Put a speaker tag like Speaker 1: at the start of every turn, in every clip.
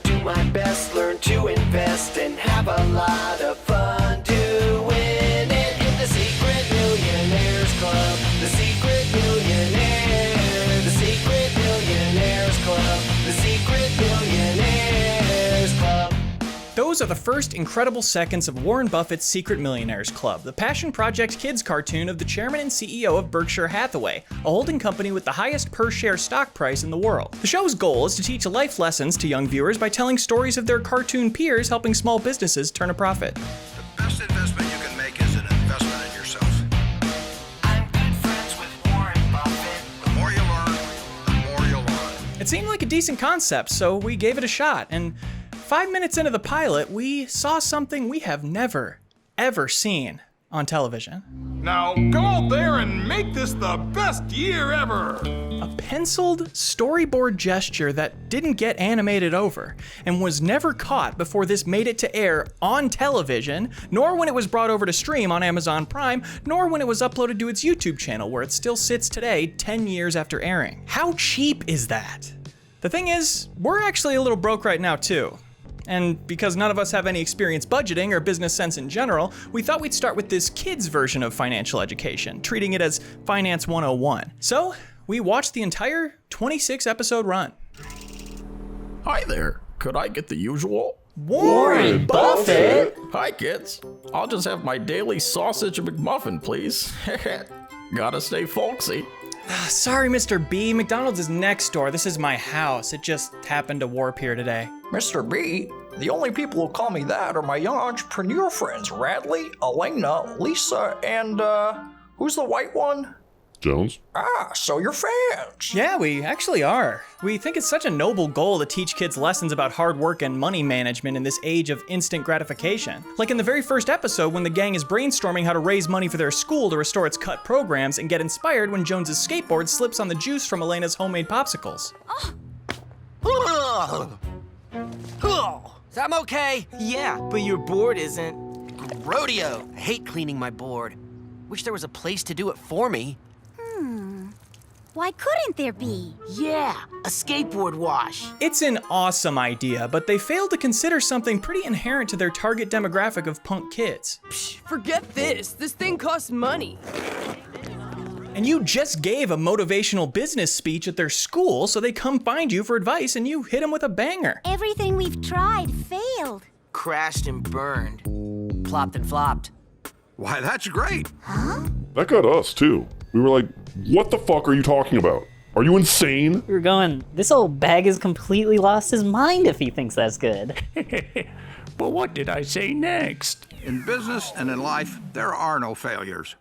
Speaker 1: gonna do my best, learn to invest, and have a lot of fun doing it in the Secret Millionaires Club. The Secret Millionaire, the Secret Millionaires Club, the Secret Millionaires Club.
Speaker 2: Those are the first incredible seconds of Warren Buffett's Secret Millionaires Club, the Passion Project Kids cartoon of the chairman and CEO of Berkshire Hathaway, a holding company with the highest per-share stock price in the world. The show's goal is to teach life lessons to young viewers by telling stories of their cartoon peers helping small businesses turn a profit.
Speaker 3: The best investment you can make is an investment in yourself.
Speaker 1: I'm good friends with Warren Buffett.
Speaker 3: The more you learn, the more you'll learn.
Speaker 2: It seemed like a decent concept, so we gave it a shot, and 5 minutes into the pilot, we saw something we have never, ever seen on television.
Speaker 4: Now go out there and make this the best year ever!
Speaker 2: A penciled storyboard gesture that didn't get animated over, and was never caught before this made it to air on television, nor when it was brought over to stream on Amazon Prime, nor when it was uploaded to its YouTube channel, where it still sits today, 10 years after airing. How cheap is that? The thing is, we're actually a little broke right now too. And because none of us have any experience budgeting or business sense in general, we thought we'd start with this kids version of financial education, treating it as Finance 101. So, we watched the entire 26 episode run.
Speaker 5: Hi there. Could I get the usual?
Speaker 2: Warren Buffett!
Speaker 5: Hi, kids. I'll just have my daily sausage McMuffin, please. Gotta stay folksy.
Speaker 2: Sorry, Mr. B. McDonald's is next door. This is my house. It just happened to warp here today.
Speaker 6: Mr. B, the only people who call me that are my young entrepreneur friends, Radley, Elena, Lisa, and, who's the white one?
Speaker 7: Jones?
Speaker 6: Ah, so you're fans.
Speaker 2: Yeah, we actually are. We think it's such a noble goal to teach kids lessons about hard work and money management in this age of instant gratification. Like in the very first episode when the gang is brainstorming how to raise money for their school to restore its cut programs and get inspired when Jones's skateboard slips on the juice from Elena's homemade popsicles.
Speaker 1: I'm okay. Yeah, but your board isn't. Rodeo. I hate cleaning my board. Wish there was a place to do it for me.
Speaker 8: Why couldn't there be?
Speaker 1: Yeah, a skateboard wash.
Speaker 2: It's an awesome idea, but they failed to consider something pretty inherent to their target demographic of punk kids.
Speaker 9: Psh, forget this. This thing costs money.
Speaker 2: And you just gave a motivational business speech at their school, so they come find you for advice and you hit them with a banger.
Speaker 8: Everything we've tried failed.
Speaker 1: Crashed and burned. Plopped and flopped.
Speaker 3: Why, that's great.
Speaker 8: Huh?
Speaker 7: That got us, too. We were like, what the fuck are you talking about? Are you insane?
Speaker 10: We were going, this old bag has completely lost his mind if he thinks that's good.
Speaker 5: But what did I say next?
Speaker 3: In business and in life, there are no failures.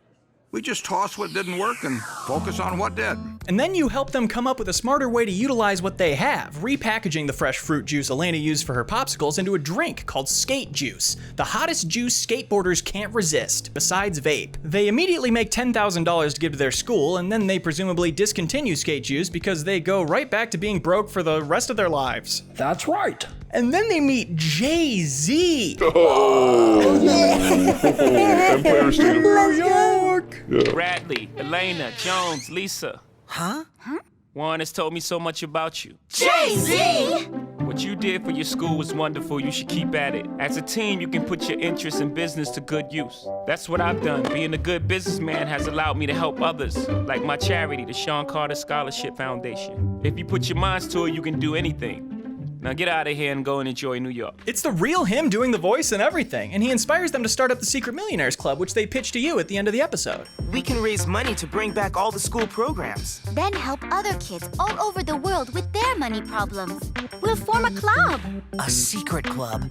Speaker 3: We just toss what didn't work and focus on what did.
Speaker 2: And then you help them come up with a smarter way to utilize what they have, repackaging the fresh fruit juice Elena used for her popsicles into a drink called skate juice, the hottest juice skateboarders can't resist, besides vape. They immediately make $10,000 to give to their school, and then they presumably discontinue skate juice because they go right back to being broke for the rest of their lives.
Speaker 6: That's right.
Speaker 2: And then they meet Jay-Z.
Speaker 7: Oh, Empire State of New York. Yeah.
Speaker 11: Bradley, Elena, Jones, Lisa.
Speaker 1: Huh?
Speaker 11: Warren has told me so much about you.
Speaker 8: Jay-Z!
Speaker 11: What you did for your school was wonderful. You should keep at it. As a team, you can put your interests in business to good use. That's what I've done. Being a good businessman has allowed me to help others, like my charity, the Sean Carter Scholarship Foundation. If you put your minds to it, you can do anything. Now get out of here and go and enjoy New York.
Speaker 2: It's the real him doing the voice and everything, and he inspires them to start up the Secret Millionaires Club, which they pitch to you at the end of the episode.
Speaker 1: We can raise money to bring back all the school programs.
Speaker 8: Then help other kids all over the world with their money problems. We'll form a club.
Speaker 1: A secret club.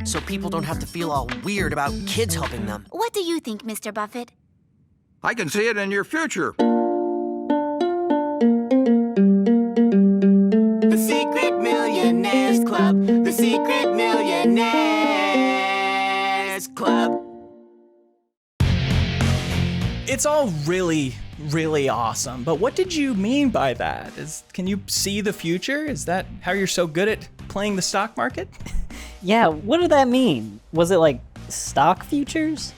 Speaker 1: So people don't have to feel all weird about kids helping them.
Speaker 8: What do you think, Mr. Buffett?
Speaker 3: I can see it in your future.
Speaker 1: The Secret Millionaires Club. The Secret Millionaires Club.
Speaker 2: It's all really, really awesome, but what did you mean by that? Can you see the future? Is that how you're so good at playing the stock market?
Speaker 10: Yeah, what did that mean? Was it like stock futures?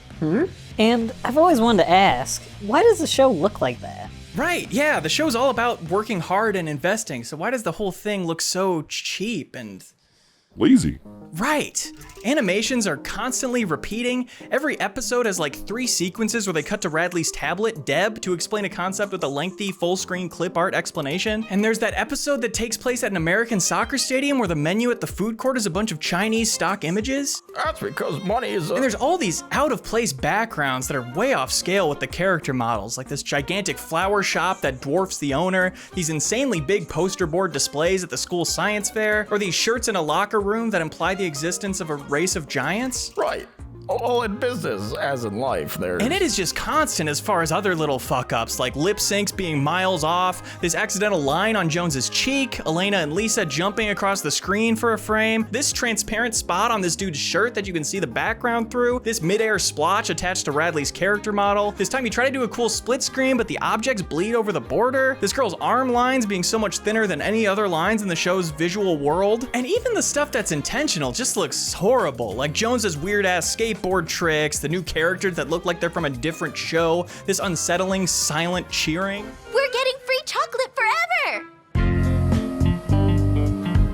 Speaker 10: And I've always wanted to ask, why does the show look like that?
Speaker 2: Right, yeah, the show's all about working hard and investing, so why does the whole thing look so cheap and
Speaker 7: lazy.
Speaker 2: Right. Animations are constantly repeating. Every episode has like 3 sequences where they cut to Radley's tablet, Deb, to explain a concept with a lengthy full-screen clip art explanation. And there's that episode that takes place at an American soccer stadium where the menu at the food court is a bunch of Chinese stock images.
Speaker 5: That's because money is
Speaker 2: And there's all these out-of-place backgrounds that are way off scale with the character models, like this gigantic flower shop that dwarfs the owner, these insanely big poster board displays at the school science fair, or these shirts in a locker room that imply the existence of a race of giants.
Speaker 5: Right. All in business, as in life, there's...
Speaker 2: And it is just constant as far as other little fuck-ups, like lip syncs being miles off, this accidental line on Jones's cheek, Elena and Lisa jumping across the screen for a frame, this transparent spot on this dude's shirt that you can see the background through, this mid-air splotch attached to Radley's character model, this time you try to do a cool split screen but the objects bleed over the border, this girl's arm lines being so much thinner than any other lines in the show's visual world, and even the stuff that's intentional just looks horrible, like Jones's weird-ass skateboard tricks, the new characters that look like they're from a different show, this unsettling, silent cheering.
Speaker 8: We're getting free chocolate forever!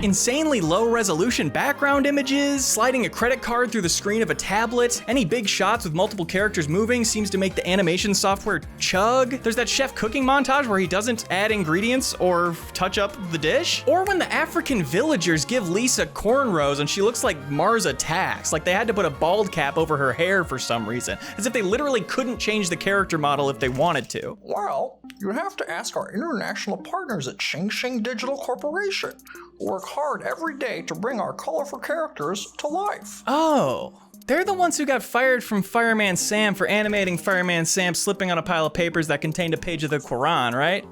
Speaker 2: Insanely low-resolution background images, sliding a credit card through the screen of a tablet, any big shots with multiple characters moving seems to make the animation software chug. There's that chef cooking montage where he doesn't add ingredients or touch up the dish. Or when the African villagers give Lisa cornrows and she looks like Mars Attacks, like they had to put a bald cap over her hair for some reason, as if they literally couldn't change the character model if they wanted to.
Speaker 6: Well, you have to ask our international partners at Xing Xing Digital Corporation, who work hard every day to bring our colorful characters to life.
Speaker 2: Oh, they're the ones who got fired from Fireman Sam for animating Fireman Sam slipping on a pile of papers that contained a page of the Quran, right?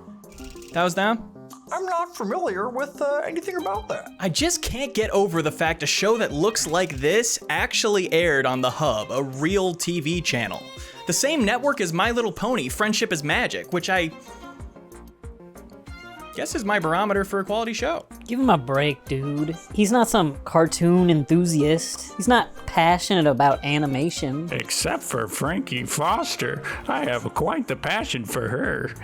Speaker 2: That was them?
Speaker 6: I'm not familiar with anything about that.
Speaker 2: I just can't get over the fact a show that looks like this actually aired on The Hub, a real TV channel. The same network as My Little Pony, Friendship is Magic, which I guess is my barometer for a quality show.
Speaker 10: Give him a break, dude. He's not some cartoon enthusiast. He's not passionate about animation.
Speaker 12: Except for Frankie Foster. I have quite the passion for her.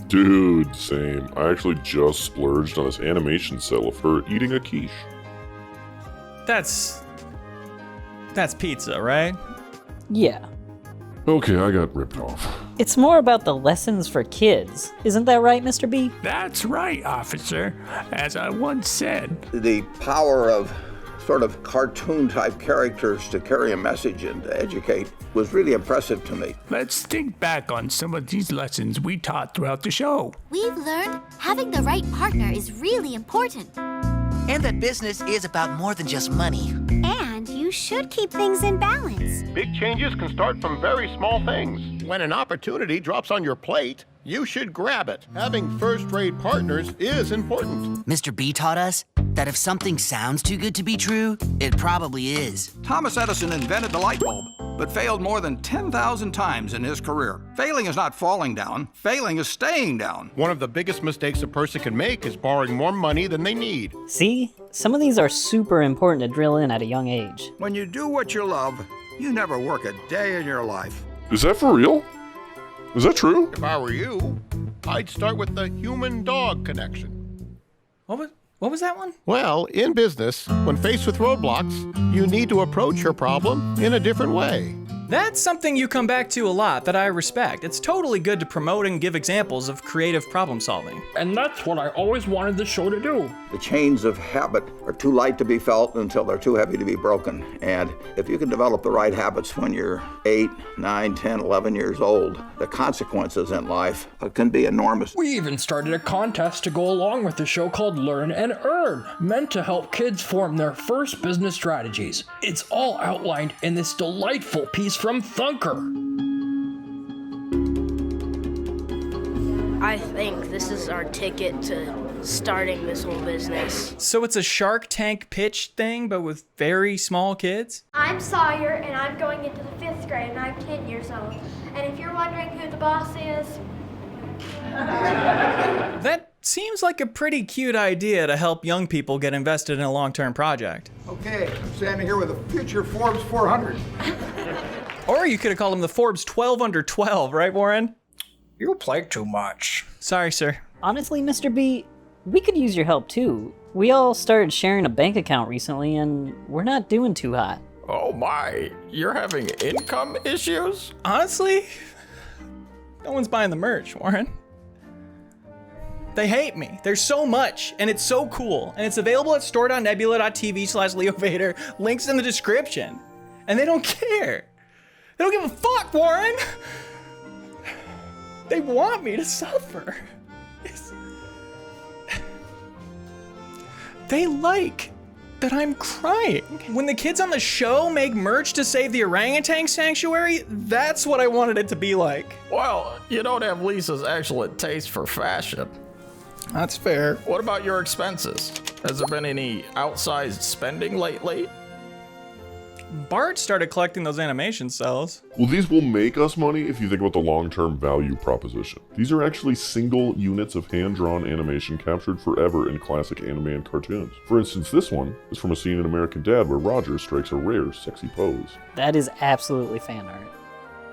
Speaker 7: Dude, same. I actually just splurged on this animation cell of her eating a quiche.
Speaker 2: That's pizza, right?
Speaker 10: Yeah.
Speaker 7: Okay, I got ripped off.
Speaker 10: It's more about the lessons for kids. Isn't that right, Mr. B?
Speaker 12: That's right, officer. As I once said.
Speaker 3: The power of sort of cartoon-type characters to carry a message and to educate was really impressive to me.
Speaker 12: Let's think back on some of these lessons we taught throughout the show.
Speaker 8: We've learned having the right partner is really important.
Speaker 1: And that business is about more than just money.
Speaker 8: And you should keep things in balance.
Speaker 4: Big changes can start from very small things. When an opportunity drops on your plate, you should grab it. Having first-rate partners is important.
Speaker 1: Mr. B taught us that if something sounds too good to be true, it probably is.
Speaker 3: Thomas Edison invented the light bulb, but failed more than 10,000 times in his career. Failing is not falling down. Failing is staying down.
Speaker 4: One of the biggest mistakes a person can make is borrowing more money than they need.
Speaker 10: See? Some of these are super important to drill in at a young age.
Speaker 3: When you do what you love, you never work a day in your life.
Speaker 7: Is that for real? Is that true?
Speaker 4: If I were you, I'd start with the human-dog connection.
Speaker 2: What was that one?
Speaker 4: Well, in business, when faced with roadblocks, you need to approach your problem in a different way.
Speaker 2: That's something you come back to a lot that I respect. It's totally good to promote and give examples of creative problem solving.
Speaker 13: And that's what I always wanted the show to do.
Speaker 3: The chains of habit are too light to be felt until they're too heavy to be broken. And if you can develop the right habits when you're 8, 9, 10, 11 years old, the consequences in life can be enormous.
Speaker 13: We even started a contest to go along with the show called Learn and Earn, meant to help kids form their first business strategies. It's all outlined in this delightful piece from Thunker.
Speaker 14: I think this is our ticket to starting this whole business.
Speaker 2: So it's a Shark Tank pitch thing, but with very small kids?
Speaker 15: I'm Sawyer, and I'm going into the 5th grade, and I'm 10 years old. And if you're wondering who the boss is...
Speaker 2: That seems like a pretty cute idea to help young people get invested in a long-term project.
Speaker 16: Okay, I'm standing here with a future Forbes 400.
Speaker 2: Or you could have called him the Forbes 12 under 12, right, Warren?
Speaker 6: You play too much.
Speaker 2: Sorry, sir.
Speaker 10: Honestly, Mr. B, we could use your help too. We all started sharing a bank account recently, and we're not doing too hot.
Speaker 5: Oh my, you're having income issues?
Speaker 2: Honestly, no one's buying the merch, Warren. They hate me. There's so much, and it's so cool, and it's available at store.nebula.tv/LeoVader, links in the description. And they don't care. They don't give a fuck, Warren. They want me to suffer. They like that I'm crying. When the kids on the show make merch to save the orangutan sanctuary, that's what I wanted it to be like.
Speaker 5: Well, you don't have Lisa's excellent taste for fashion.
Speaker 2: That's fair.
Speaker 5: What about your expenses? Has there been any outsized spending lately?
Speaker 2: Bart started collecting those animation cells.
Speaker 7: Well, these will make us money if you think about the long-term value proposition. These are actually single units of hand-drawn animation captured forever in classic anime and cartoons. For instance, this one is from a scene in American Dad where Roger strikes a rare, sexy pose.
Speaker 10: That is absolutely fan art.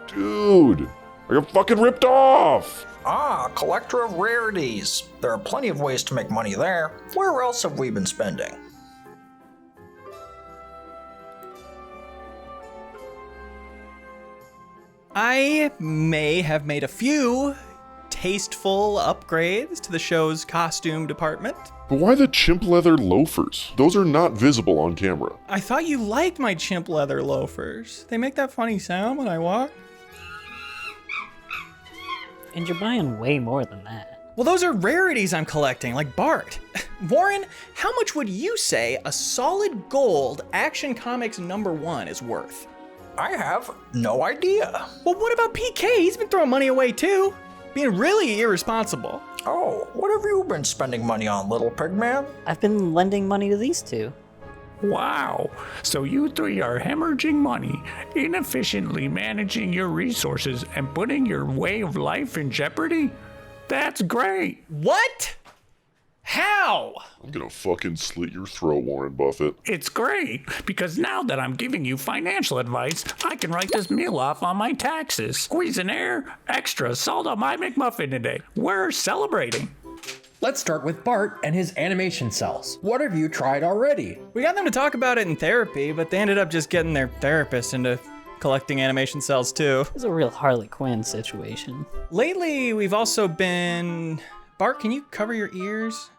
Speaker 7: Dude, I got fucking ripped off!
Speaker 6: Ah, collector of rarities. There are plenty of ways to make money there. Where else have we been spending?
Speaker 2: I may have made a few tasteful upgrades to the show's costume department.
Speaker 7: But why the chimp leather loafers? Those are not visible on camera.
Speaker 2: I thought you liked my chimp leather loafers. They make that funny sound when I walk.
Speaker 10: And you're buying way more than that.
Speaker 2: Well, those are rarities I'm collecting, like Bart. Warren, how much would you say a solid gold Action Comics #1 is worth?
Speaker 6: I have no idea.
Speaker 2: Well, what about PK? He's been throwing money away too. Being really irresponsible.
Speaker 6: Oh, what have you been spending money on, little pig man?
Speaker 10: I've been lending money to these two.
Speaker 12: Wow, so you three are hemorrhaging money, inefficiently managing your resources, and putting your way of life in jeopardy? That's great.
Speaker 2: What? How?
Speaker 7: I'm gonna fucking slit your throat, Warren Buffett.
Speaker 12: It's great, because now that I'm giving you financial advice, I can write this meal off on my taxes. Squeeze an air, extra salt on my McMuffin today. We're celebrating.
Speaker 13: Let's start with Bart and his animation cells. What have you tried already?
Speaker 2: We got them to talk about it in therapy, but they ended up just getting their therapist into collecting animation cells too.
Speaker 10: It's a real Harley Quinn situation.
Speaker 2: Lately, we've also been... Bart, can you cover your ears?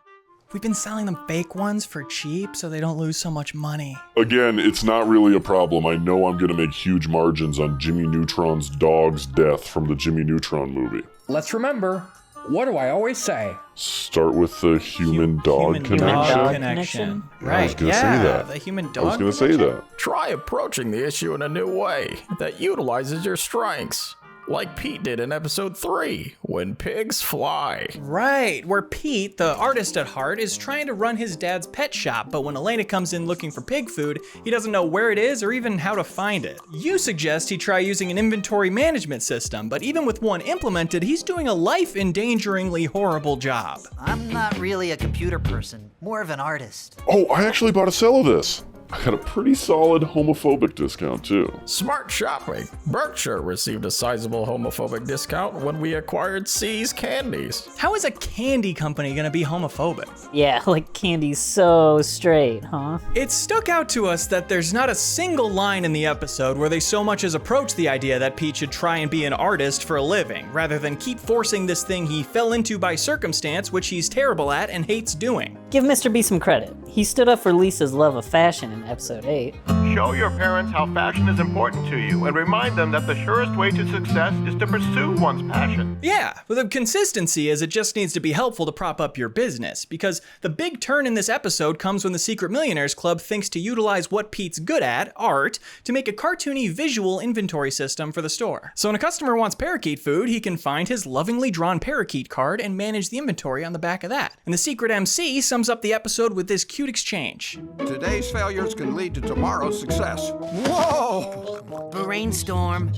Speaker 2: We've been selling them fake ones for cheap so they don't lose so much money.
Speaker 7: Again, it's not really a problem. I know I'm gonna make huge margins on Jimmy Neutron's dog's death from the Jimmy Neutron movie.
Speaker 13: Let's remember, what do I always say?
Speaker 7: Start with the human-dog connection.
Speaker 2: Right,
Speaker 7: I was gonna say that.
Speaker 2: The human-dog
Speaker 7: I was gonna say that.
Speaker 5: Try approaching the issue in a new way that utilizes your strengths. Like Pete did in episode 3, When Pigs Fly.
Speaker 2: Right, where Pete, the artist at heart, is trying to run his dad's pet shop, but when Elena comes in looking for pig food, he doesn't know where it is or even how to find it. You suggest he try using an inventory management system, but even with one implemented, he's doing a life-endangeringly horrible job.
Speaker 17: I'm not really a computer person, more of an artist.
Speaker 7: Oh, I actually bought a cell of this. I got a pretty solid homophobic discount too.
Speaker 5: Smart shopping. Berkshire received a sizable homophobic discount when we acquired C's Candies.
Speaker 2: How is a candy company gonna be homophobic?
Speaker 10: Yeah, like candy's so straight, huh?
Speaker 2: It stuck out to us that there's not a single line in the episode where they so much as approach the idea that Pete should try and be an artist for a living, rather than keep forcing this thing he fell into by circumstance, which he's terrible at and hates doing.
Speaker 10: Give Mr. B some credit. He stood up for Lisa's love of fashion in episode 8.
Speaker 4: Show your parents how fashion is important to you and remind them that the surest way to success is to pursue one's passion.
Speaker 2: Yeah, but the consistency is it just needs to be helpful to prop up your business, because the big turn in this episode comes when the Secret Millionaires Club thinks to utilize what Pete's good at, art, to make a cartoony visual inventory system for the store. So when a customer wants parakeet food, he can find his lovingly drawn parakeet card and manage the inventory on the back of that. And the Secret MC sums up the episode with this cute exchange.
Speaker 16: Today's failures can lead to tomorrow's success. Whoa!
Speaker 17: Brainstorm.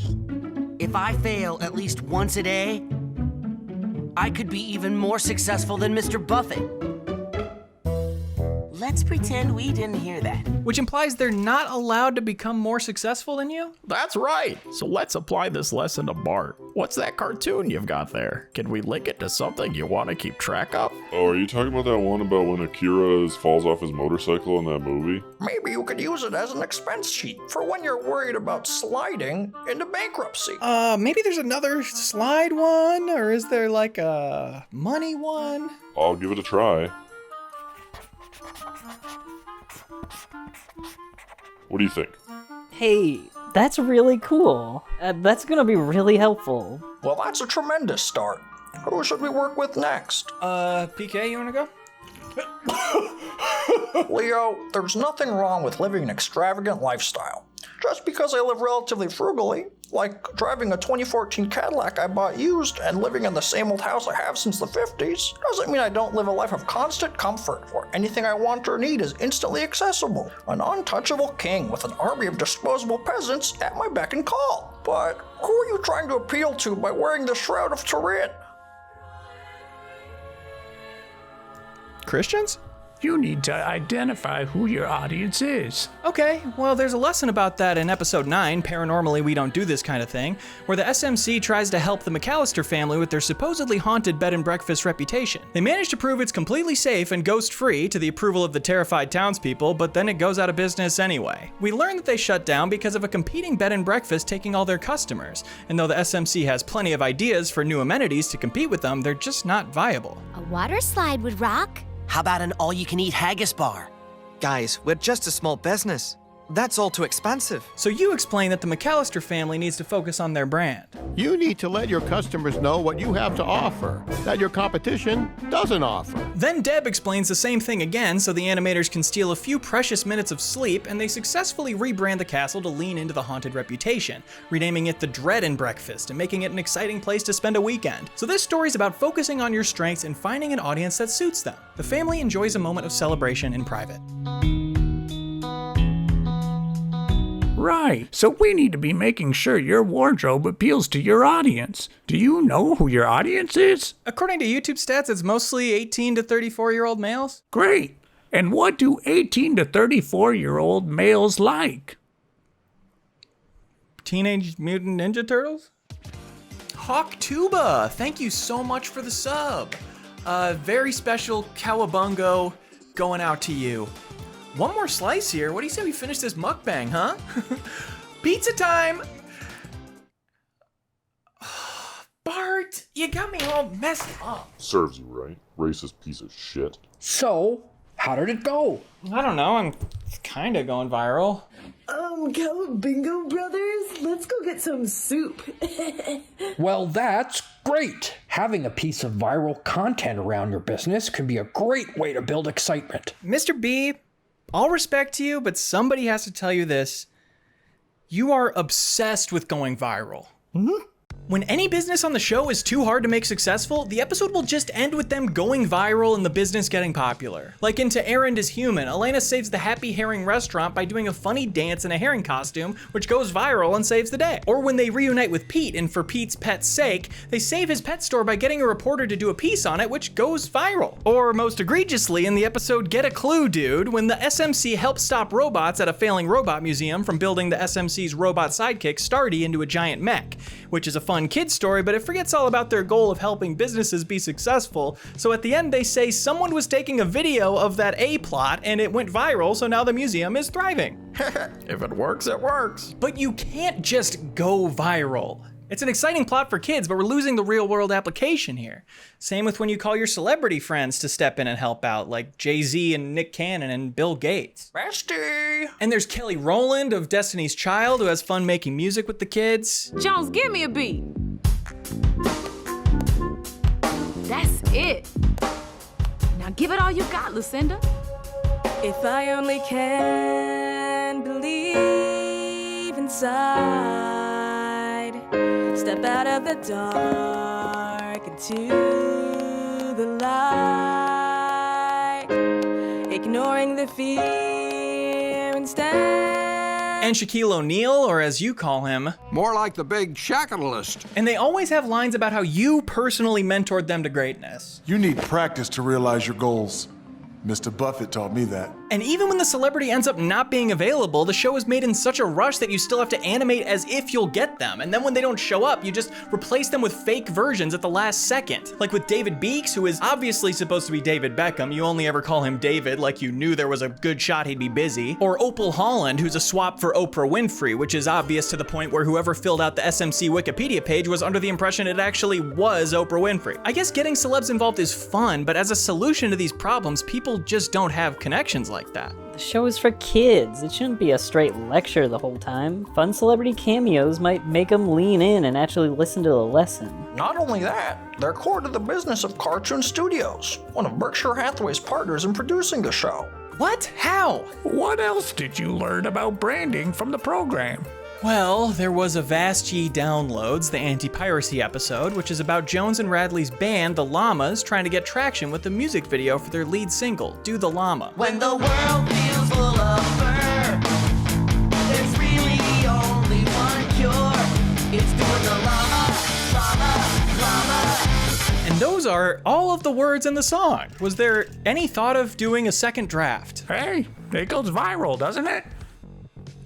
Speaker 17: If I fail at least once a day, I could be even more successful than Mr. Buffett. let's pretend we didn't hear that.
Speaker 2: Which implies they're not allowed to become more successful than you?
Speaker 5: That's right. So let's apply this lesson to Bart. What's that cartoon you've got there? Can we link it to something you want to keep track of?
Speaker 7: Oh, are you talking about that one about when Akira falls off his motorcycle in that movie?
Speaker 6: Maybe you could use it as an expense sheet for when you're worried about sliding into bankruptcy.
Speaker 2: Maybe there's another slide one, or is there like a money one?
Speaker 7: I'll give it a try. What do you think?
Speaker 10: Hey, that's really cool. That's gonna be really helpful.
Speaker 6: Well, that's a tremendous start. Who should we work with next?
Speaker 2: PK, you wanna go?
Speaker 6: Leo, there's nothing wrong with living an extravagant lifestyle. Just because I live relatively frugally, like driving a 2014 Cadillac I bought used and living in the same old house I have since the 50s, doesn't mean I don't live a life of constant comfort where anything I want or need is instantly accessible. An untouchable king with an army of disposable peasants at my beck and call. But who are you trying to appeal to by wearing the Shroud of Turin?
Speaker 2: Christians?
Speaker 12: You need to identify who your audience is.
Speaker 2: Okay, well, there's a lesson about that in episode 9, Paranormally We Don't Do This Kind of Thing, where the SMC tries to help the McAllister family with their supposedly haunted bed and breakfast reputation. They manage to prove it's completely safe and ghost-free to the approval of the terrified townspeople, but then it goes out of business anyway. We learn that they shut down because of a competing bed and breakfast taking all their customers, and though the SMC has plenty of ideas for new amenities to compete with them, they're just not viable.
Speaker 8: A water slide would rock.
Speaker 17: How about an all-you-can-eat haggis bar?
Speaker 18: Guys, we're just a small business. That's all too expensive.
Speaker 2: So you explain that the McAllister family needs to focus on their brand.
Speaker 4: You need to let your customers know what you have to offer that your competition doesn't offer.
Speaker 2: Then Deb explains the same thing again so the animators can steal a few precious minutes of sleep, and they successfully rebrand the castle to lean into the haunted reputation, renaming it the Dread and Breakfast and making it an exciting place to spend a weekend. So this story's about focusing on your strengths and finding an audience that suits them. The family enjoys a moment of celebration in private.
Speaker 12: Right, so we need to be making sure your wardrobe appeals to your audience. Do you know who your audience is?
Speaker 2: According to YouTube stats, it's mostly 18 to 34-year-old males.
Speaker 12: Great. And what do 18 to 34-year-old males like?
Speaker 2: Teenage Mutant Ninja Turtles? Hawk Tuba, thank you so much for the sub. Very special cowabungo going out to you. One more slice here. What do you say we finish this mukbang, huh? Pizza time! Bart, you got me all messed up.
Speaker 7: Serves you right, racist piece of shit.
Speaker 13: So, how did it go?
Speaker 2: I don't know, I'm kinda going viral.
Speaker 9: Cowabungo brothers, let's go get some soup.
Speaker 13: Well, that's great. Having a piece of viral content around your business can be a great way to build excitement.
Speaker 2: Mr. B, all respect to you, but somebody has to tell you this. You are obsessed with going viral. Mm-hmm. When any business on the show is too hard to make successful, the episode will just end with them going viral and the business getting popular. Like in To Errand is Human, Elena saves the Happy Herring restaurant by doing a funny dance in a herring costume, which goes viral and saves the day. Or when they reunite with Pete and For Pete's Pet's Sake, they save his pet store by getting a reporter to do a piece on it, which goes viral. Or most egregiously in the episode Get a Clue, Dude, when the SMC helps stop robots at a failing robot museum from building the SMC's robot sidekick Stardy into a giant mech, which is a fun kid's story, but it forgets all about their goal of helping businesses be successful. So at the end they say someone was taking a video of that A-plot and it went viral, so now the museum is thriving.
Speaker 5: If it works, it works.
Speaker 2: But you can't just go viral. It's an exciting plot for kids, but we're losing the real world application here. Same with when you call your celebrity friends to step in and help out, like Jay-Z and Nick Cannon and Bill Gates.
Speaker 6: Bestie!
Speaker 2: And there's Kelly Rowland of Destiny's Child, who has fun making music with the kids.
Speaker 9: Jones, give me a beat. That's it. Now give it all you got, Lucinda. If I only can believe inside, step out of the dark into the light, ignoring the fear instead.
Speaker 2: And Shaquille O'Neal, or as you call him,
Speaker 16: more like the big shackleist.
Speaker 2: And they always have lines about how you personally mentored them to greatness.
Speaker 19: You need practice to realize your goals. Mr. Buffett taught me that.
Speaker 2: And even when the celebrity ends up not being available, the show is made in such a rush that you still have to animate as if you'll get them. And then when they don't show up, you just replace them with fake versions at the last second. Like with David Beeks, who is obviously supposed to be David Beckham, you only ever call him David like you knew there was a good shot he'd be busy. Or Opal Holland, who's a swap for Oprah Winfrey, which is obvious to the point where whoever filled out the SMC Wikipedia page was under the impression it actually was Oprah Winfrey. I guess getting celebs involved is fun, but as a solution to these problems, people just don't have connections like that.
Speaker 10: The show is for kids. It shouldn't be a straight lecture the whole time. Fun celebrity cameos might make them lean in and actually listen to the lesson.
Speaker 6: Not only that, they're core to the business of Cartoon Studios, one of Berkshire Hathaway's partners in producing the show.
Speaker 2: What? How?
Speaker 12: What else did you learn about branding from the program?
Speaker 2: Well, there was Avast Ye Downloads, the anti-piracy episode, which is about Jones and Radley's band, the Llamas, trying to get traction with the music video for their lead single, Do the Llama.
Speaker 1: When the world feels full of fur, there's really only one cure. It's doing the llama, llama, llama.
Speaker 2: And those are all of the words in the song. Was there any thought of doing a second draft?
Speaker 12: Hey, it goes viral, doesn't it?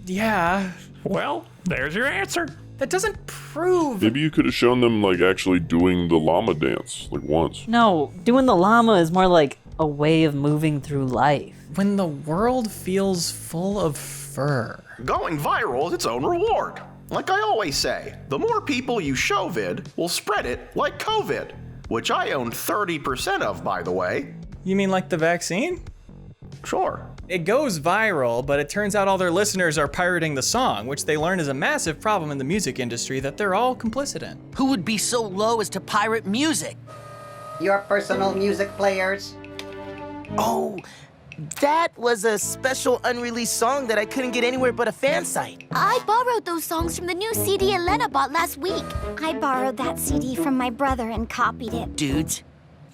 Speaker 2: Yeah.
Speaker 12: Well, there's your answer.
Speaker 2: That doesn't prove...
Speaker 7: Maybe you could have shown them, like, actually doing the llama dance, like, once.
Speaker 10: No, doing the llama is more like a way of moving through life.
Speaker 2: When the world feels full of fur.
Speaker 20: Going viral is its own reward. Like I always say, the more people you show vid will spread it like COVID, which I own 30% of, by the way.
Speaker 2: You mean like the vaccine?
Speaker 20: Sure.
Speaker 2: It goes viral, but it turns out all their listeners are pirating the song, which they learn is a massive problem in the music industry that they're all complicit in.
Speaker 17: Who would be so low as to pirate music?
Speaker 21: Your personal music players?
Speaker 17: Oh, that was a special unreleased song that I couldn't get anywhere but a fan site.
Speaker 8: I borrowed those songs from the new CD Elena bought last week. I borrowed that CD from my brother and copied it.
Speaker 17: Dudes,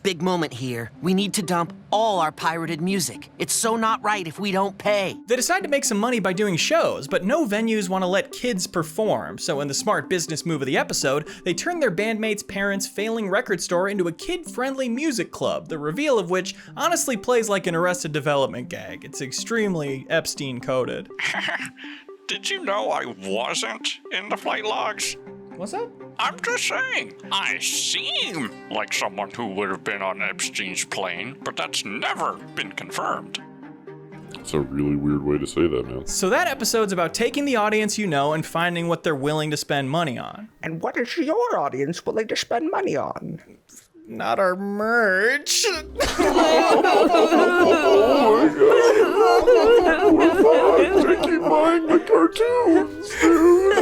Speaker 17: big moment here. We need to dump all our pirated music. It's so not right if we don't pay.
Speaker 2: They decide to make some money by doing shows, but no venues want to let kids perform. So in the smart business move of the episode, they turn their bandmates' parents' failing record store into a kid-friendly music club, the reveal of which honestly plays like an Arrested Development gag. It's extremely Epstein-coded.
Speaker 22: Did you know I wasn't in the flight logs?
Speaker 2: What's that?
Speaker 22: I'm just saying, I seem like someone who would have been on Epstein's plane, but that's never been confirmed.
Speaker 7: That's a really weird way to say that, man.
Speaker 2: So that episode's about taking the audience you know and finding what they're willing to spend money on.
Speaker 23: And what is your audience willing to spend money on?
Speaker 2: Not our merch.
Speaker 7: Oh my god. They keep buying the cartoons, dude.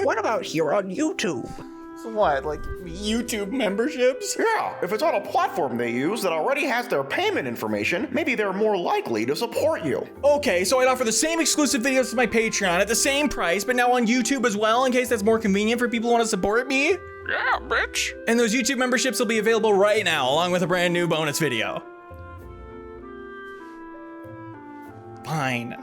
Speaker 23: What about here on YouTube?
Speaker 2: What, like YouTube memberships?
Speaker 20: Yeah, if it's on a platform they use that already has their payment information, maybe they're more likely to support you.
Speaker 2: Okay, so I'd offer the same exclusive videos to my Patreon at the same price, but now on YouTube as well, in case that's more convenient for people who want to support me?
Speaker 22: Yeah, bitch.
Speaker 2: And those YouTube memberships will be available right now, along with a brand new bonus video. Fine.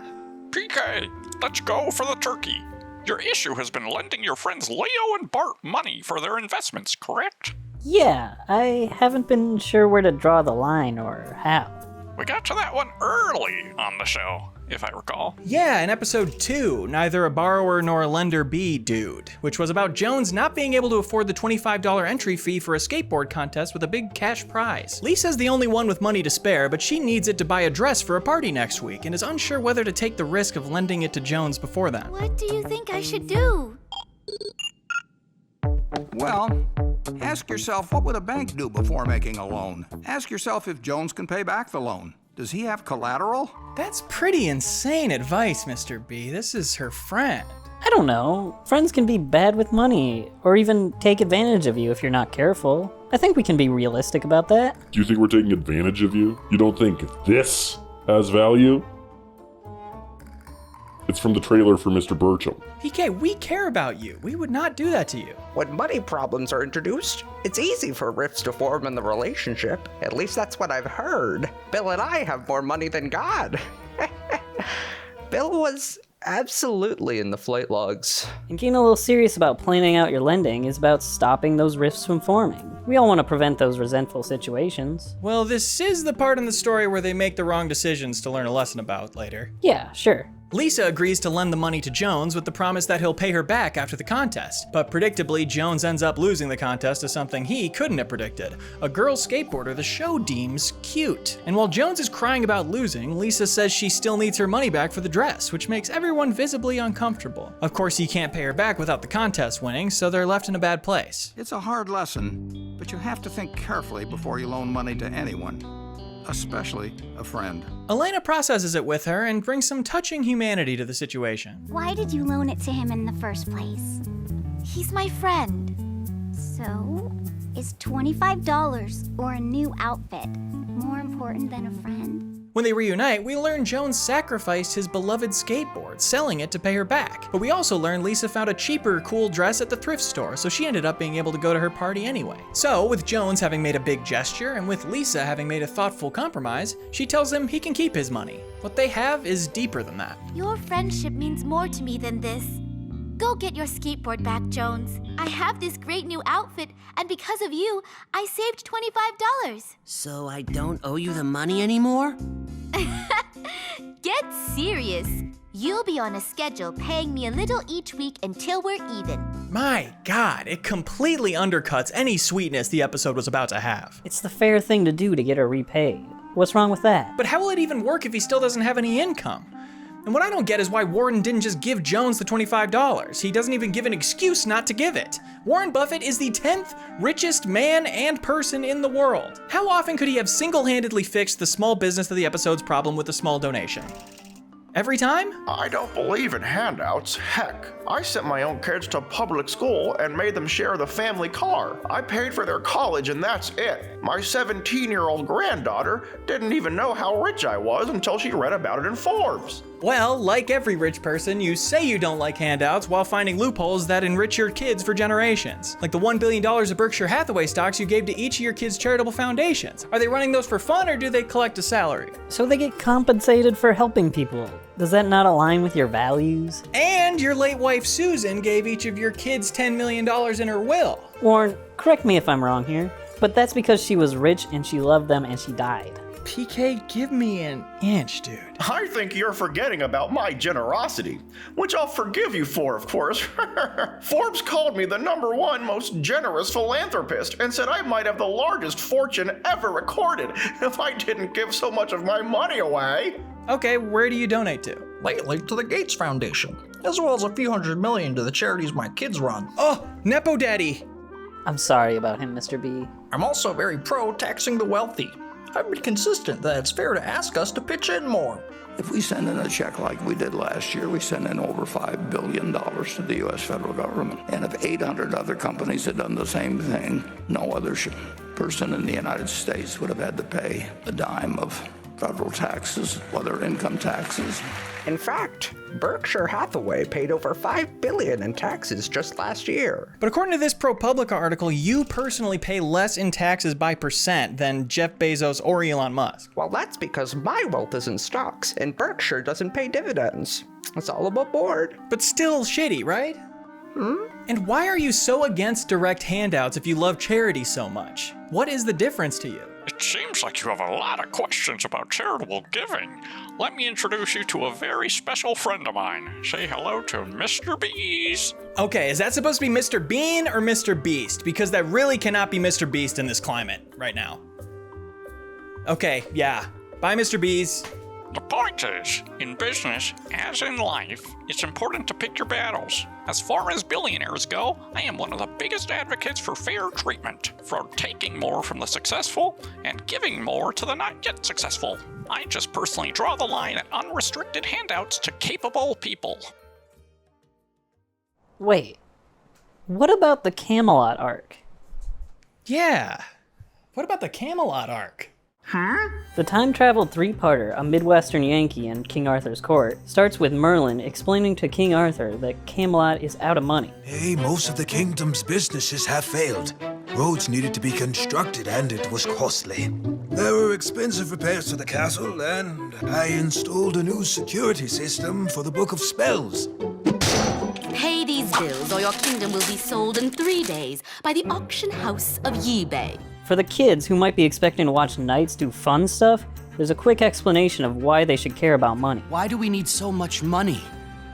Speaker 22: PK, let's go for the turkey. Your issue has been lending your friends Leo and Bart money for their investments, correct?
Speaker 10: Yeah, I haven't been sure where to draw the line or how.
Speaker 22: We got to that one early on the show, if I recall.
Speaker 2: Yeah, in episode 2, Neither a Borrower Nor a Lender Be Dude, which was about Jones not being able to afford the $25 entry fee for a skateboard contest with a big cash prize. Lisa's the only one with money to spare, but she needs it to buy a dress for a party next week and is unsure whether to take the risk of lending it to Jones before then.
Speaker 8: What do you think I should do?
Speaker 16: Well, ask yourself, what would a bank do before making a loan? Ask yourself if Jones can pay back the loan. Does he have collateral?
Speaker 2: That's pretty insane advice, Mr. B. This is her friend.
Speaker 10: I don't know. Friends can be bad with money, or even take advantage of you if you're not careful. I think we can be realistic about that.
Speaker 7: Do you think we're taking advantage of you? You don't think this has value? It's from the trailer for Mr. Burcham.
Speaker 2: PK, we care about you. We would not do that to you.
Speaker 23: When money problems are introduced, it's easy for rifts to form in the relationship. At least that's what I've heard. Bill and I have more money than God. Bill was absolutely in the flight logs.
Speaker 10: And getting a little serious about planning out your lending is about stopping those rifts from forming. We all want to prevent those resentful situations.
Speaker 2: Well, this is the part in the story where they make the wrong decisions to learn a lesson about later.
Speaker 10: Yeah, sure.
Speaker 2: Lisa agrees to lend the money to Jones with the promise that he'll pay her back after the contest. But predictably, Jones ends up losing the contest to something he couldn't have predicted, a girl skateboarder the show deems cute. And while Jones is crying about losing, Lisa says she still needs her money back for the dress, which makes everyone visibly uncomfortable. Of course, he can't pay her back without the contest winning, so they're left in a bad place.
Speaker 16: It's a hard lesson, but you have to think carefully before you loan money to anyone, especially a friend.
Speaker 2: Elena processes it with her and brings some touching humanity to the situation.
Speaker 8: Why did you loan it to him in the first place? He's my friend. So, is $25 or a new outfit more important than a friend?
Speaker 2: When they reunite, we learn Jones sacrificed his beloved skateboard, selling it to pay her back. But we also learn Lisa found a cheaper, cool dress at the thrift store, so she ended up being able to go to her party anyway. So, with Jones having made a big gesture, and with Lisa having made a thoughtful compromise, she tells him he can keep his money. What they have is deeper than that.
Speaker 8: Your friendship means more to me than this. Go get your skateboard back, Jones. I have this great new outfit, and because of you, I saved $25.
Speaker 17: So I don't owe you the money anymore?
Speaker 8: Get serious. You'll be on a schedule paying me a little each week until we're even.
Speaker 2: My God, it completely undercuts any sweetness the episode was about to have.
Speaker 10: It's the fair thing to do to get her repaid. What's wrong with that?
Speaker 2: But how will it even work if he still doesn't have any income? And what I don't get is why Warren didn't just give Jones the $25. He doesn't even give an excuse not to give it. Warren Buffett is the 10th richest man and person in the world. How often could he have single-handedly fixed the small business of the episode's problem with a small donation? Every time?
Speaker 20: I don't believe in handouts. Heck, I sent my own kids to public school and made them share the family car. I paid for their college and that's it. My 17-year-old granddaughter didn't even know how rich I was until she read about it in Forbes.
Speaker 2: Well, like every rich person, you say you don't like handouts while finding loopholes that enrich your kids for generations. Like the $1 billion of Berkshire Hathaway stocks you gave to each of your kids' charitable foundations. Are they running those for fun or do they collect a salary?
Speaker 10: So they get compensated for helping people. Does that not align with your values?
Speaker 2: And your late wife Susan gave each of your kids $10 million in her will.
Speaker 10: Warren, correct me if I'm wrong here, but that's because she was rich and she loved them and she died.
Speaker 2: PK, give me an inch, dude.
Speaker 20: I think you're forgetting about my generosity, which I'll forgive you for, of course. Forbes called me the #1 most generous philanthropist and said I might have the largest fortune ever recorded if I didn't give so much of my money away.
Speaker 2: Okay, where do you donate to?
Speaker 6: Lately to the Gates Foundation, as well as a few $100 million to the charities my kids run.
Speaker 2: Oh, Nepo Daddy!
Speaker 10: I'm sorry about him, Mr. B.
Speaker 6: I'm also very pro taxing the wealthy. I've been consistent that it's fair to ask us to pitch in more.
Speaker 3: If we send in a check like we did last year, we sent in over $5 billion to the U.S. federal government. And if 800 other companies had done the same thing, no other person in the United States would have had to pay a dime of federal taxes, whether income taxes.
Speaker 23: In fact, Berkshire Hathaway paid over $5 billion in taxes just last year.
Speaker 2: But according to this ProPublica article, you personally pay less in taxes by percent than Jeff Bezos or Elon Musk.
Speaker 23: Well, that's because my wealth is in stocks, and Berkshire doesn't pay dividends. It's all above board.
Speaker 2: But still shitty, right? And why are you so against direct handouts if you love charity so much? What is the difference to you?
Speaker 22: It seems like you have a lot of questions about charitable giving. Let me introduce you to a very special friend of mine. Say hello to Mr. Bees.
Speaker 2: Okay, is that supposed to be Mr. Bean or Mr. Beast? Because that really cannot be Mr. Beast in this climate right now. Okay, yeah. Bye, Mr. Bees.
Speaker 22: The point is, in business, as in life, it's important to pick your battles. As far as billionaires go, I am one of the biggest advocates for fair treatment, for taking more from the successful and giving more to the not yet successful. I just personally draw the line at unrestricted handouts to capable people.
Speaker 10: Wait, what about the Camelot arc?
Speaker 2: Yeah, what about the Camelot arc?
Speaker 10: The time-traveled three-parter, A Midwestern Yankee and King Arthur's Court, starts with Merlin explaining to King Arthur that Camelot is out of money.
Speaker 11: Hey, most of the kingdom's businesses have failed. Roads needed to be constructed and it was costly. There were expensive repairs to the castle, and I installed a new security system for the Book of Spells.
Speaker 14: Pay these bills or your kingdom will be sold in 3 days by the auction house of Yibei.
Speaker 10: For the kids who might be expecting to watch knights do fun stuff, there's a quick explanation of why they should care about money.
Speaker 19: Why do we need so much money?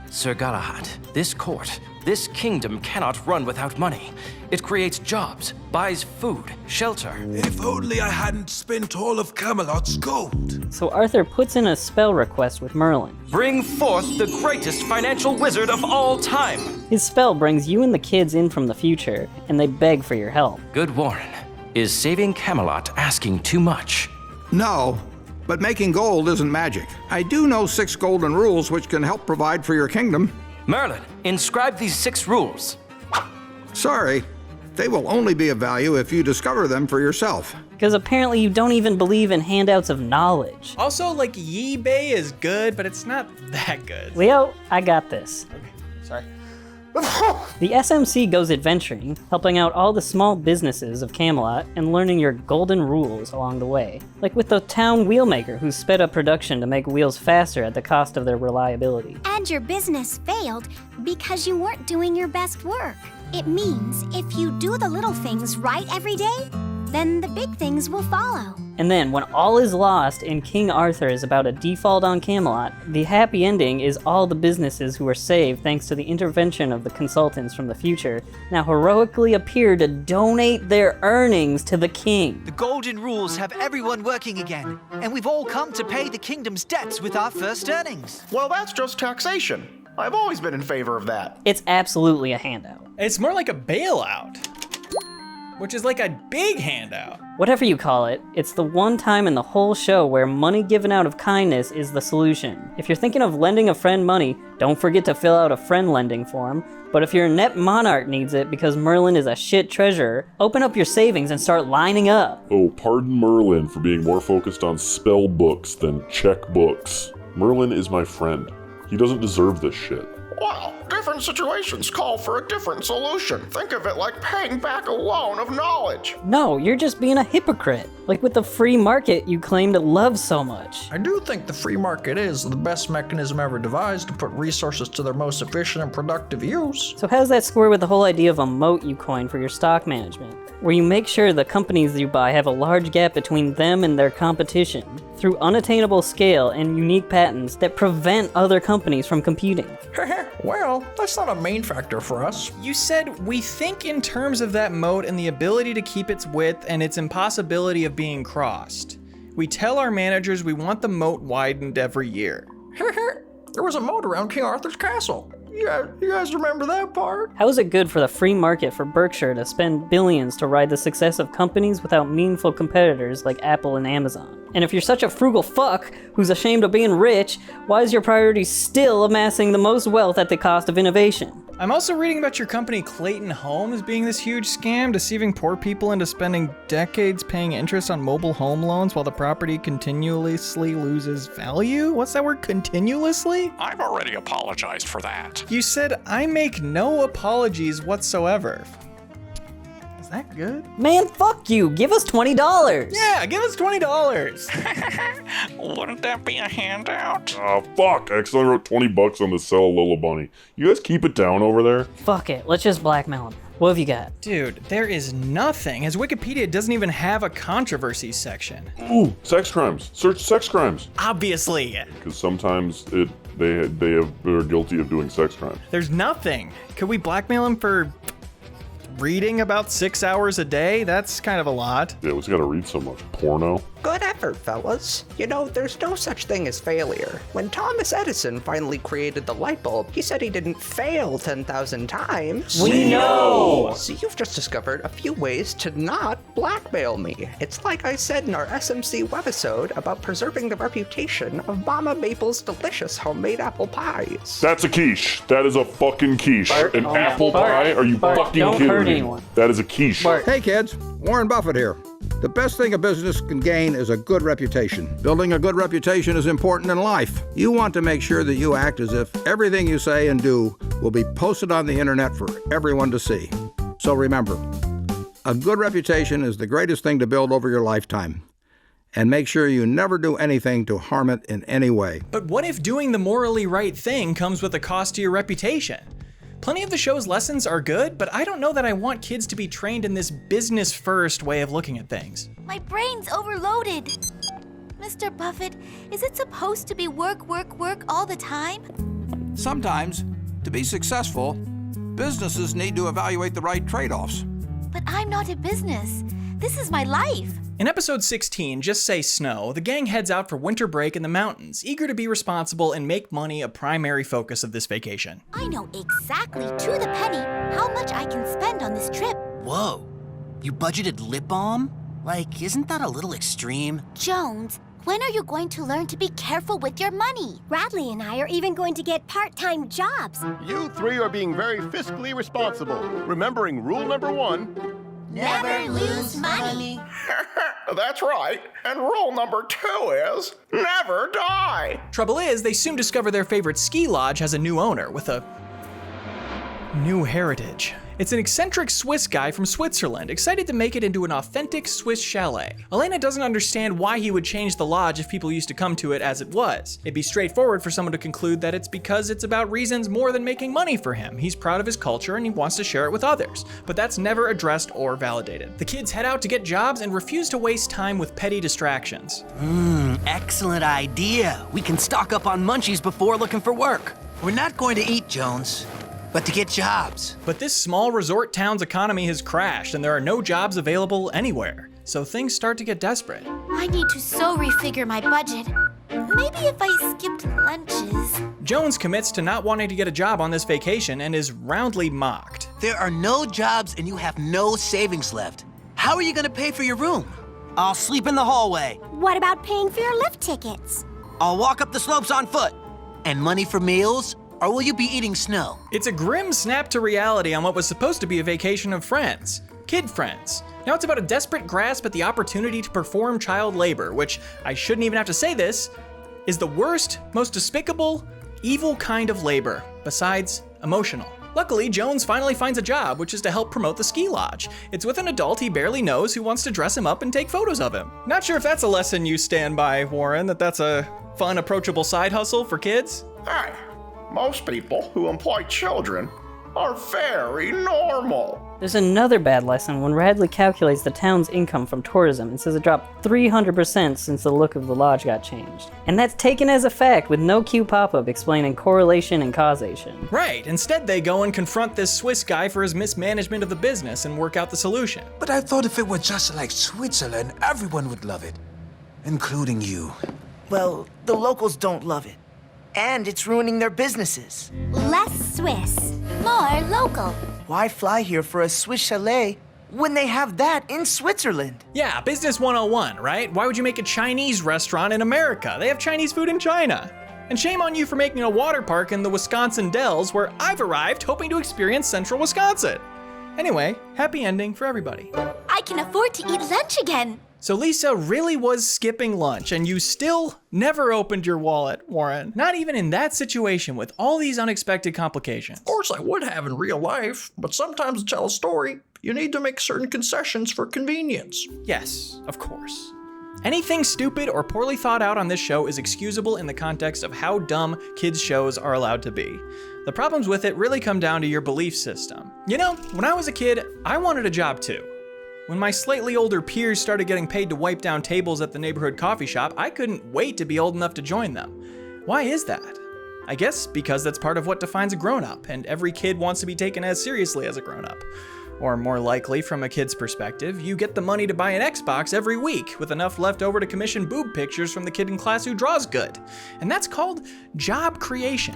Speaker 19: Sir Galahad, this court, this kingdom cannot run without money. It creates jobs, buys food, shelter.
Speaker 11: If only I hadn't spent all of Camelot's gold.
Speaker 10: So Arthur puts in a spell request with Merlin.
Speaker 19: Bring forth the greatest financial wizard of all time.
Speaker 10: His spell brings you and the kids in from the future, and they beg for your help.
Speaker 19: Good Warren, is saving Camelot asking too much?
Speaker 16: No, but making gold isn't magic. I do know 6 golden rules which can help provide for your kingdom.
Speaker 19: Merlin, inscribe these 6 rules.
Speaker 16: Sorry, they will only be of value if you discover them for yourself.
Speaker 10: Because apparently you don't even believe in handouts of knowledge.
Speaker 2: Also, like, Yibei is good, but it's not that good.
Speaker 10: Leo, I got this.
Speaker 2: Okay, sorry.
Speaker 10: The SMC goes adventuring, helping out all the small businesses of Camelot and learning your golden rules along the way. Like with the town wheelmaker who sped up production to make wheels faster at the cost of their reliability.
Speaker 8: And your business failed because you weren't doing your best work. It means if you do the little things right every day, then the big things will follow.
Speaker 10: And then, when all is lost and King Arthur is about to default on Camelot, the happy ending is all the businesses who were saved thanks to the intervention of the consultants from the future now heroically appear to donate their earnings to the king.
Speaker 24: The golden rules have everyone working again, and we've all come to pay the kingdom's debts with our first earnings.
Speaker 20: Well, that's just taxation. I've always been in favor of that.
Speaker 10: It's absolutely a handout.
Speaker 2: It's more like a bailout, which is like a big handout.
Speaker 10: Whatever you call it, it's the one time in the whole show where money given out of kindness is the solution. If you're thinking of lending a friend money, don't forget to fill out a friend lending form. But if your net monarch needs it because Merlin is a shit treasurer, open up your savings and start lining up.
Speaker 7: Oh, pardon Merlin for being more focused on spell books than checkbooks. Merlin is my friend. He doesn't deserve this shit.
Speaker 20: Well, different situations call for a different solution. Think of it like paying back a loan of knowledge.
Speaker 10: No, you're just being a hypocrite. Like with the free market you claim to love so much.
Speaker 6: I do think the free market is the best mechanism ever devised to put resources to their most efficient and productive use.
Speaker 10: So how does that square with the whole idea of a moat you coined for your stock management, where you make sure the companies you buy have a large gap between them and their competition through unattainable scale and unique patents that prevent other companies from competing?
Speaker 6: Well, that's not a main factor for us.
Speaker 2: You said we think in terms of that moat and the ability to keep its width and its impossibility of being crossed. We tell our managers we want the moat widened every year.
Speaker 6: There was a moat around King Arthur's castle. Yeah, you guys remember that part?
Speaker 10: How is it good for the free market for Berkshire to spend billions to ride the success of companies without meaningful competitors like Apple and Amazon? And if you're such a frugal fuck who's ashamed of being rich, why is your priority still amassing the most wealth at the cost of innovation?
Speaker 2: I'm also reading about your company Clayton Homes being this huge scam, deceiving poor people into spending decades paying interest on mobile home loans while the property continuously loses value? What's that word, continuously?
Speaker 22: I've already apologized for that.
Speaker 2: You said I make no apologies whatsoever. Is that good?
Speaker 10: Man, fuck you. Give us $20.
Speaker 2: Yeah, give us $20.
Speaker 22: Wouldn't that be a handout?
Speaker 7: Ah, fuck. I accidentally wrote $20 on the sell a Lola Bunny. You guys keep it down over there?
Speaker 10: Fuck it. Let's just blackmail him. What have you got?
Speaker 2: Dude, there is nothing, as Wikipedia doesn't even have a controversy section.
Speaker 7: Ooh, sex crimes. Search sex crimes.
Speaker 2: Obviously.
Speaker 7: Because sometimes they're guilty of doing sex crimes.
Speaker 2: There's nothing. Could we blackmail him for reading about 6 hours a day? That's kind of a lot.
Speaker 7: Yeah, we just gotta read so much porno.
Speaker 23: Good effort, fellas. You know, there's no such thing as failure. When Thomas Edison finally created the light bulb, he said he didn't fail 10,000 times.
Speaker 10: We know!
Speaker 23: So you've just discovered a few ways to not blackmail me. It's like I said in our SMC webisode about preserving the reputation of Mama Maple's delicious homemade apple pies.
Speaker 7: That's a quiche. That is a fucking quiche.
Speaker 23: Bart,
Speaker 7: An apple pie? Are you fucking kidding me?
Speaker 10: Anyone.
Speaker 7: That is a quiche.
Speaker 16: Hey kids, Warren Buffett here. The best thing a business can gain is a good reputation. Building a good reputation is important in life. You want to make sure that you act as if everything you say and do will be posted on the internet for everyone to see. So remember, a good reputation is the greatest thing to build over your lifetime. and make sure you never do anything to harm it in any way.
Speaker 2: But what if doing the morally right thing comes with a cost to your reputation? Plenty of the show's lessons are good, but I don't know that I want kids to be trained in this business-first way of looking at things.
Speaker 8: My brain's overloaded. Mr. Buffett, is it supposed to be work, work, work all the time?
Speaker 16: Sometimes, to be successful, businesses need to evaluate the right trade-offs.
Speaker 8: But I'm not in business. This is my life.
Speaker 2: In episode 16, Just Say Snow, the gang heads out for winter break in the mountains, eager to be responsible and make money a primary focus of this vacation.
Speaker 8: I know exactly to the penny how much I can spend on this trip.
Speaker 4: Whoa, you budgeted lip balm? Like, isn't that a little extreme?
Speaker 8: Jones, when are you going to learn to be careful with your money?
Speaker 13: Bradley and I are even going to get part-time jobs.
Speaker 15: You three are being very fiscally responsible, remembering rule number 1.
Speaker 8: Never lose money.
Speaker 20: That's right. And rule number 2 is never die.
Speaker 2: Trouble is, they soon discover their favorite ski lodge has a new owner with a new heritage. It's an eccentric Swiss guy from Switzerland, excited to make it into an authentic Swiss chalet. Elena doesn't understand why he would change the lodge if people used to come to it as it was. It'd be straightforward for someone to conclude that it's because it's about reasons more than making money for him. He's proud of his culture and he wants to share it with others. But that's never addressed or validated. The kids head out to get jobs and refuse to waste time with petty distractions.
Speaker 4: Excellent idea. We can stock up on munchies before looking for work.
Speaker 24: We're not going to eat, Jones, but to get jobs.
Speaker 2: But this small resort town's economy has crashed and there are no jobs available anywhere. So things start to get desperate.
Speaker 8: I need to so refigure my budget. Maybe if I skipped lunches.
Speaker 2: Jones commits to not wanting to get a job on this vacation and is roundly mocked.
Speaker 24: There are no jobs and you have no savings left. How are you going to pay for your room?
Speaker 4: I'll sleep in the hallway.
Speaker 13: What about paying for your lift tickets?
Speaker 4: I'll walk up the slopes on foot.
Speaker 24: And money for meals? Or will you be eating snow?
Speaker 2: It's a grim snap to reality on what was supposed to be a vacation of friends. Kid friends. Now it's about a desperate grasp at the opportunity to perform child labor, which, I shouldn't even have to say this, is the worst, most despicable, evil kind of labor, besides emotional. Luckily, Jones finally finds a job, which is to help promote the ski lodge. It's with an adult he barely knows who wants to dress him up and take photos of him. Not sure if that's a lesson you stand by, Warren, that's a fun, approachable side hustle for kids?
Speaker 20: Hey, most people who employ children are very normal.
Speaker 10: There's another bad lesson when Radley calculates the town's income from tourism and says it dropped 300% since the look of the lodge got changed. And that's taken as a fact with no cue pop-up explaining correlation and causation.
Speaker 2: Right, instead they go and confront this Swiss guy for his mismanagement of the business and work out the solution.
Speaker 11: But I thought if it were just like Switzerland, everyone would love it, including you.
Speaker 17: Well, the locals don't love it. And it's ruining their businesses.
Speaker 13: Less Swiss.
Speaker 8: More local.
Speaker 17: Why fly here for a Swiss chalet when they have that in Switzerland?
Speaker 2: Yeah, business 101, right? Why would you make a Chinese restaurant in America? They have Chinese food in China. And shame on you for making a water park in the Wisconsin Dells, where I've arrived hoping to experience central Wisconsin. Anyway, happy ending for everybody.
Speaker 8: I can afford to eat lunch again.
Speaker 2: So Lisa really was skipping lunch, and you still never opened your wallet, Warren. Not even in that situation with all these unexpected complications.
Speaker 6: Of course I would have in real life, but sometimes to tell a story, you need to make certain concessions for convenience.
Speaker 2: Yes, of course. Anything stupid or poorly thought out on this show is excusable in the context of how dumb kids' shows are allowed to be. The problems with it really come down to your belief system. You know, when I was a kid, I wanted a job too. When my slightly older peers started getting paid to wipe down tables at the neighborhood coffee shop, I couldn't wait to be old enough to join them. Why is that? I guess because that's part of what defines a grown-up, and every kid wants to be taken as seriously as a grown-up. Or more likely, from a kid's perspective, you get the money to buy an Xbox every week, with enough left over to commission boob pictures from the kid in class who draws good. And that's called job creation.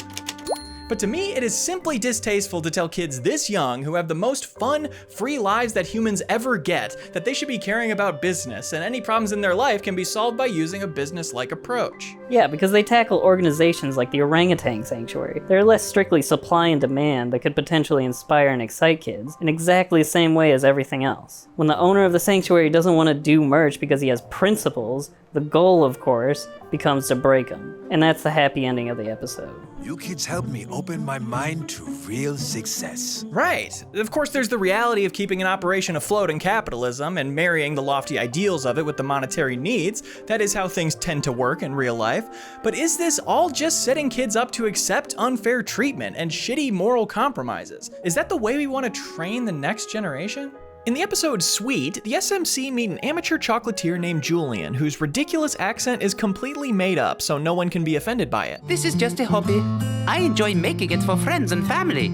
Speaker 2: But to me, it is simply distasteful to tell kids this young, who have the most fun, free lives that humans ever get, that they should be caring about business, and any problems in their life can be solved by using a business-like approach.
Speaker 10: Yeah, because they tackle organizations like the Orangutan Sanctuary. They're less strictly supply and demand that could potentially inspire and excite kids, in exactly the same way as everything else. When the owner of the sanctuary doesn't want to do merch because he has principles, The goal, of course, becomes to break them, and that's the happy ending of the episode.
Speaker 11: You kids helped me open my mind to real success.
Speaker 2: Right. Of course, there's the reality of keeping an operation afloat in capitalism and marrying the lofty ideals of it with the monetary needs. That is how things tend to work in real life. But is this all just setting kids up to accept unfair treatment and shitty moral compromises? Is that the way we want to train the next generation? In the episode Sweet, the SMC meet an amateur chocolatier named Julian, whose ridiculous accent is completely made up so no one can be offended by it.
Speaker 1: This is just a hobby. I enjoy making it for friends and family.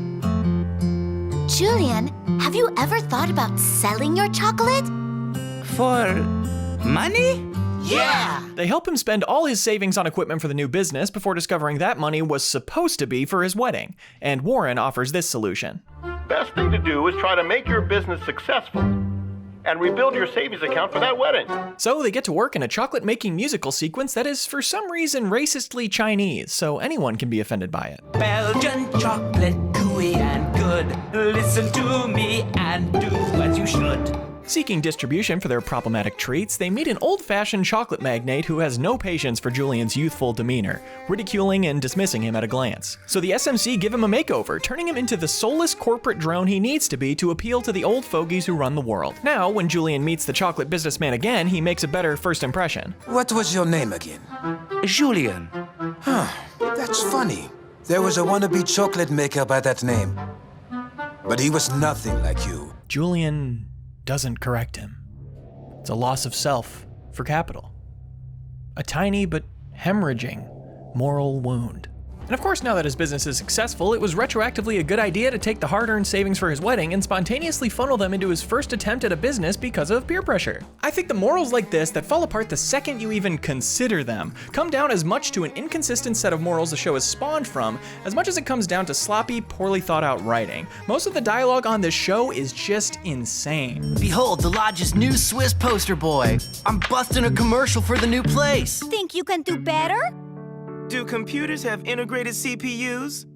Speaker 8: Julian, have you ever thought about selling your chocolate?
Speaker 1: For money?
Speaker 8: Yeah!
Speaker 2: They help him spend all his savings on equipment for the new business before discovering that money was supposed to be for his wedding, and Warren offers this solution.
Speaker 15: Best thing to do is try to make your business successful and rebuild your savings account for that wedding.
Speaker 2: So they get to work in a chocolate-making musical sequence that is for some reason racistly Chinese, so anyone can be offended by it.
Speaker 1: Belgian chocolate, gooey and good. Listen to me and do as you should.
Speaker 2: Seeking distribution for their problematic treats, they meet an old-fashioned chocolate magnate who has no patience for Julian's youthful demeanor, ridiculing and dismissing him at a glance. So the SMC give him a makeover, turning him into the soulless corporate drone he needs to be to appeal to the old fogies who run the world. Now, when Julian meets the chocolate businessman again, he makes a better first impression.
Speaker 11: What was your name again?
Speaker 1: Julian.
Speaker 11: Huh, that's funny. There was a wannabe chocolate maker by that name. But he was nothing like you.
Speaker 2: Julian doesn't correct him. It's a loss of self for capital. A tiny but hemorrhaging moral wound. And of course, now that his business is successful, it was retroactively a good idea to take the hard-earned savings for his wedding and spontaneously funnel them into his first attempt at a business because of peer pressure. I think the morals like this that fall apart the second you even consider them come down as much to an inconsistent set of morals the show is spawned from as much as it comes down to sloppy, poorly thought out writing. Most of the dialogue on this show is just insane.
Speaker 4: Behold the lodge's new Swiss poster boy. I'm busting a commercial for the new place.
Speaker 13: Think you can do better?
Speaker 17: Do computers have integrated CPUs?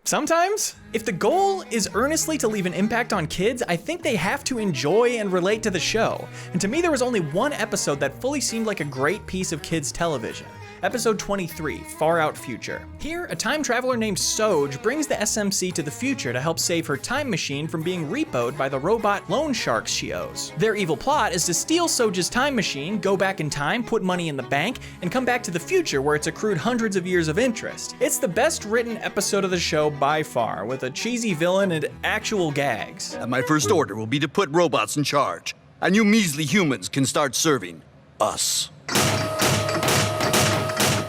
Speaker 2: Sometimes. If the goal is earnestly to leave an impact on kids, I think they have to enjoy and relate to the show. And to me, there was only one episode that fully seemed like a great piece of kids' television. Episode 23, Far Out Future. Here, a time traveler named Soj brings the SMC to the future to help save her time machine from being repoed by the robot loan sharks she owes. Their evil plot is to steal Soj's time machine, go back in time, put money in the bank, and come back to the future where it's accrued hundreds of years of interest. It's the best written episode of the show by far, with a cheesy villain and actual gags.
Speaker 5: And my first order will be to put robots in charge, and you measly humans can start serving us.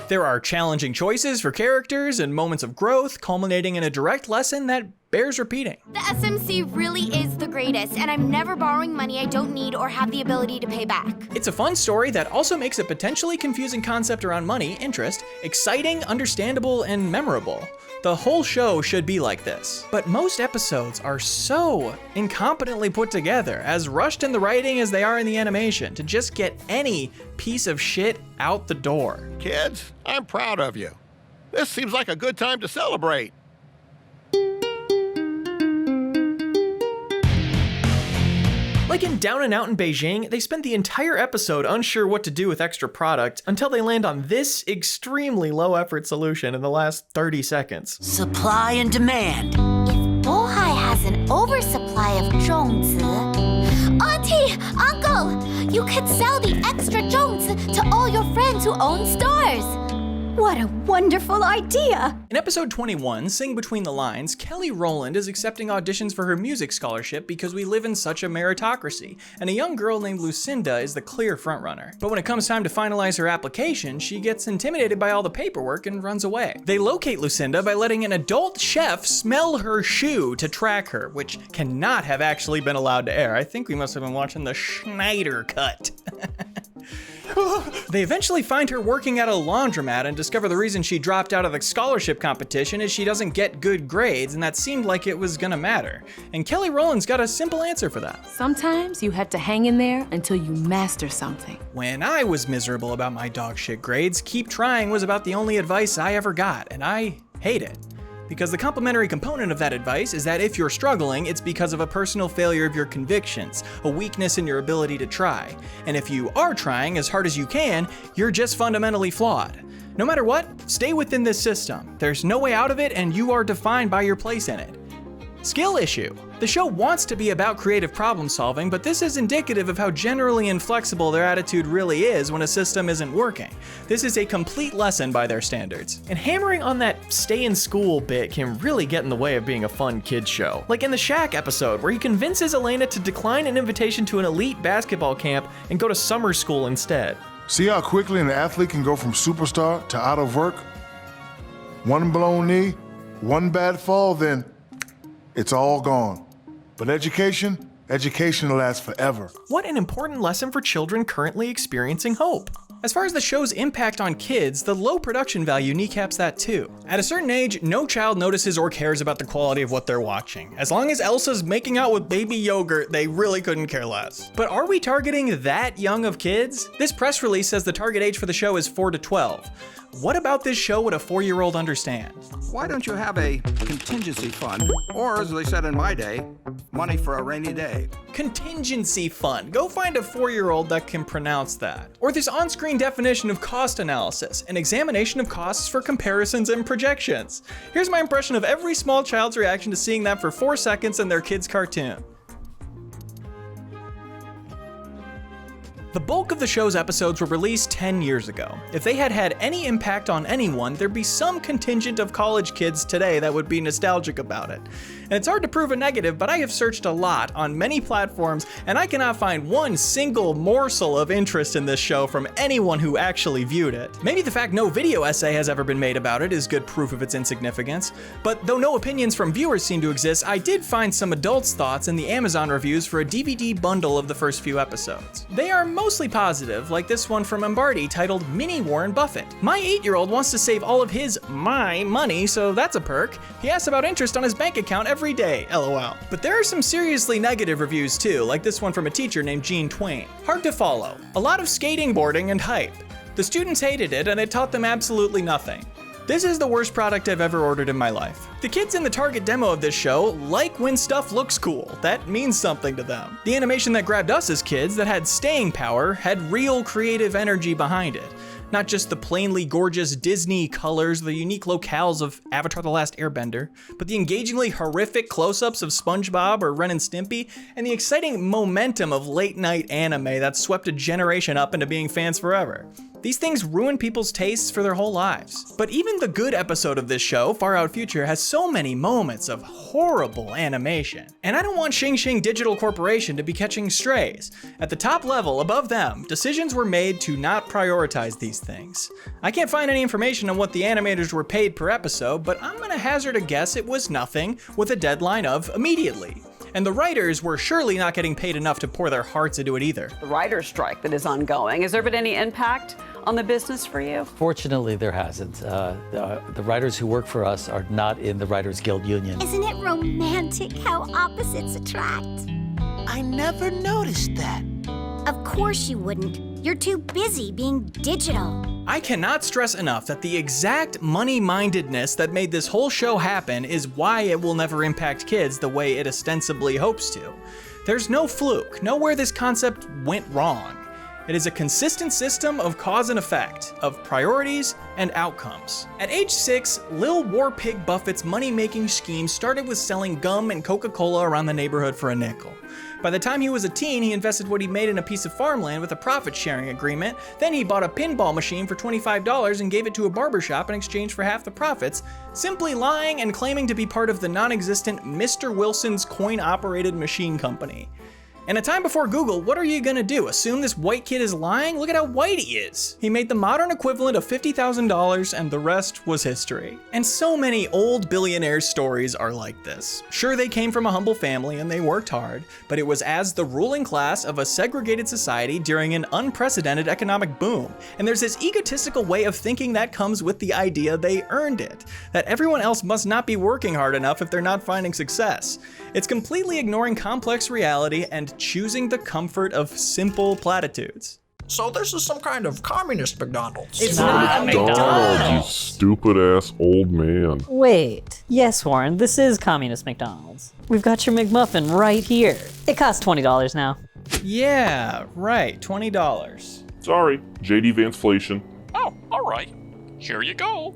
Speaker 2: There are challenging choices for characters and moments of growth, culminating in a direct lesson that bears repeating.
Speaker 9: The SMC really is the greatest, and I'm never borrowing money I don't need or have the ability to pay back.
Speaker 2: It's a fun story that also makes a potentially confusing concept around money, interest, exciting, understandable, and memorable. The whole show should be like this. But most episodes are so incompetently put together, as rushed in the writing as they are in the animation, to just get any piece of shit out the door.
Speaker 15: Kids, I'm proud of you. This seems like a good time to celebrate.
Speaker 2: Like in Down and Out in Beijing, they spend the entire episode unsure what to do with extra product until they land on this extremely low-effort solution in the last 30 seconds.
Speaker 4: Supply and demand.
Speaker 13: If Bohai has an oversupply of zhongzi... Auntie! Uncle! You could sell the extra zhongzi to all your friends who own stores! What a wonderful idea!
Speaker 2: In episode 21, Sing Between the Lines, Kelly Rowland is accepting auditions for her music scholarship because we live in such a meritocracy, and a young girl named Lucinda is the clear frontrunner. But when it comes time to finalize her application, she gets intimidated by all the paperwork and runs away. They locate Lucinda by letting an adult chef smell her shoe to track her, which cannot have actually been allowed to air. I think we must have been watching the Schneider cut. They eventually find her working at a laundromat and discover the reason she dropped out of the scholarship competition is she doesn't get good grades, and that seemed like it was gonna matter. And Kelly Rowland's got a simple answer for that.
Speaker 18: Sometimes you have to hang in there until you master something.
Speaker 2: When I was miserable about my dog shit grades, keep trying was about the only advice I ever got, and I hate it. because the complementary component of that advice is that if you're struggling, it's because of a personal failure of your convictions, a weakness in your ability to try. And if you are trying as hard as you can, you're just fundamentally flawed. No matter what, stay within this system. There's no way out of it, and you are defined by your place in it. Skill issue. The show wants to be about creative problem solving, but this is indicative of how generally inflexible their attitude really is when a system isn't working. This is a complete lesson by their standards.
Speaker 3: And hammering on that stay in school bit can really get in the way of being a fun kids show. Like in the Shaq episode, where he convinces Elena to decline an invitation to an elite basketball camp and go to summer school instead.
Speaker 12: See how quickly an athlete can go from superstar to out of work? One blown knee, one bad fall, then it's all gone. But education lasts forever.
Speaker 3: What an important lesson for children currently experiencing hope.
Speaker 2: As far as the show's impact on kids, the low production value kneecaps that too. At a certain age, no child notices or cares about the quality of what they're watching. As long as Elsa's making out with baby yogurt, they really couldn't care less. But are we targeting that young of kids? This press release says the target age for the show is 4 to 12. What about this show would a 4-year-old understand?
Speaker 16: Why don't you have a contingency fund, or as they said in my day, money for a rainy day?
Speaker 2: Contingency fund. Go find a 4-year-old that can pronounce that. Or this on-screen definition of cost analysis, an examination of costs for comparisons and projections. Here's my impression of every small child's reaction to seeing that for 4 seconds in their kid's cartoon. The bulk of the show's episodes were released 10 years ago. If they had had any impact on anyone, there'd be some contingent of college kids today that would be nostalgic about it. And it's hard to prove a negative, but I have searched a lot on many platforms, and I cannot find one single morsel of interest in this show from anyone who actually viewed it. Maybe the fact no video essay has ever been made about it is good proof of its insignificance, but though no opinions from viewers seem to exist, I did find some adults' thoughts in the Amazon reviews for a DVD bundle of the first few episodes. They are mostly positive, like this one from Umbardi titled Mini Warren Buffett. My 8-year-old wants to save all of his money, so that's a perk. He asks about interest on his bank account every day, lol. But there are some seriously negative reviews too, like this one from a teacher named Jean Twain. Hard to follow. A lot of skating boarding and hype. The students hated it and it taught them absolutely nothing. This is the worst product I've ever ordered in my life. The kids in the target demo of this show like when stuff looks cool. That means something to them. The animation that grabbed us as kids that had staying power had real creative energy behind it. Not just the plainly gorgeous Disney colors, the unique locales of Avatar: The Last Airbender, but the engagingly horrific close-ups of SpongeBob or Ren and Stimpy, and the exciting momentum of late-night anime that swept a generation up into being fans forever. These things ruin people's tastes for their whole lives. But even the good episode of this show, Far Out Future, has so many moments of horrible animation. And I don't want Xing Xing Digital Corporation to be catching strays. At the top level, above them, decisions were made to not prioritize these things. I can't find any information on what the animators were paid per episode, but I'm gonna hazard a guess it was nothing, with a deadline of immediately. And the writers were surely not getting paid enough to pour their hearts into it either.
Speaker 14: The writer's strike that is ongoing, has there been any impact on the business for you?
Speaker 21: Fortunately, there hasn't. The writers who work for us are not in the Writers Guild Union.
Speaker 13: Isn't it romantic how opposites attract?
Speaker 17: I never noticed that.
Speaker 13: Of course you wouldn't. You're too busy being digital.
Speaker 2: I cannot stress enough that the exact money-mindedness that made this whole show happen is why it will never impact kids the way it ostensibly hopes to. There's no fluke, nowhere this concept went wrong. It is a consistent system of cause and effect, of priorities and outcomes. At age 6, Lil War Pig Buffett's money-making scheme started with selling gum and Coca-Cola around the neighborhood for a nickel. By the time he was a teen, he invested what he made in a piece of farmland with a profit-sharing agreement. Then he bought a pinball machine for $25 and gave it to a barbershop in exchange for half the profits, simply lying and claiming to be part of the non-existent Mr. Wilson's coin-operated machine company. In a time before Google, what are you gonna do? Assume this white kid is lying? Look at how white he is. He made the modern equivalent of $50,000 and the rest was history. And so many old billionaires' stories are like this. Sure, they came from a humble family and they worked hard, but it was as the ruling class of a segregated society during an unprecedented economic boom. And there's this egotistical way of thinking that comes with the idea they earned it, that everyone else must not be working hard enough if they're not finding success. It's completely ignoring complex reality and choosing the comfort of simple platitudes.
Speaker 6: So this is some kind of communist McDonald's.
Speaker 2: It's not a
Speaker 7: McDonald's, you stupid-ass old man.
Speaker 10: Wait. Yes, Warren, this is Communist McDonald's. We've got your McMuffin right here. It costs $20 now.
Speaker 2: Yeah, right, $20.
Speaker 7: Sorry, JD Vansflation.
Speaker 19: Oh, all right. Here you go.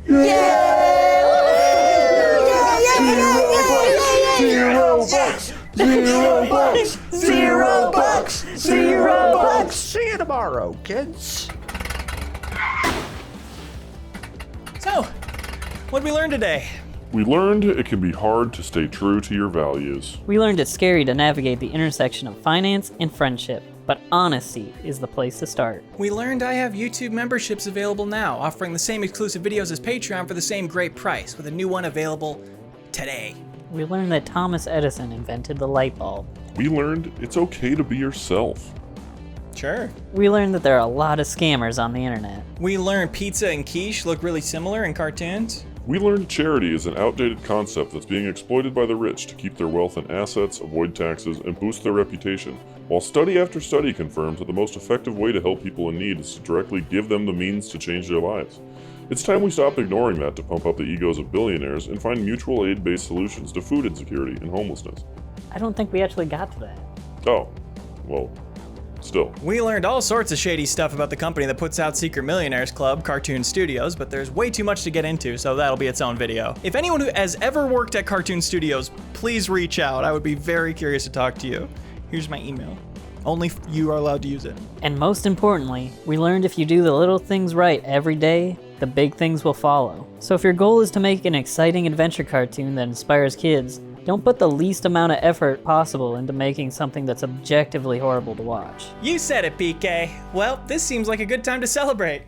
Speaker 22: $0. See you tomorrow, kids.
Speaker 2: So, what'd we learn today?
Speaker 7: We learned it can be hard to stay true to your values.
Speaker 10: We learned it's scary to navigate the intersection of finance and friendship, but honesty is the place to start.
Speaker 2: We learned I have YouTube memberships available now, offering the same exclusive videos as Patreon for the same great price, with a new one available today.
Speaker 10: We learned that Thomas Edison invented the light bulb.
Speaker 7: We learned it's okay to be yourself.
Speaker 2: Sure.
Speaker 10: We learned that there are a lot of scammers on the internet.
Speaker 2: We learned pizza and quiche look really similar in cartoons.
Speaker 7: We learned charity is an outdated concept that's being exploited by the rich to keep their wealth and assets, avoid taxes, and boost their reputation, while study after study confirms that the most effective way to help people in need is to directly give them the means to change their lives. It's time we stop ignoring that to pump up the egos of billionaires and find mutual aid-based solutions to food insecurity and homelessness.
Speaker 10: I don't think we actually got to that.
Speaker 7: Oh, well, still.
Speaker 2: We learned all sorts of shady stuff about the company that puts out Secret Millionaires Club, Cartoon Studios, but there's way too much to get into, so that'll be its own video. If anyone who has ever worked at Cartoon Studios, please reach out. I would be very curious to talk to you. Here's my email. Only you are allowed to use it.
Speaker 10: And most importantly, we learned if you do the little things right every day, the big things will follow. So if your goal is to make an exciting adventure cartoon that inspires kids, don't put the least amount of effort possible into making something that's objectively horrible to watch.
Speaker 2: You said it, PK. Well, this seems like a good time to celebrate.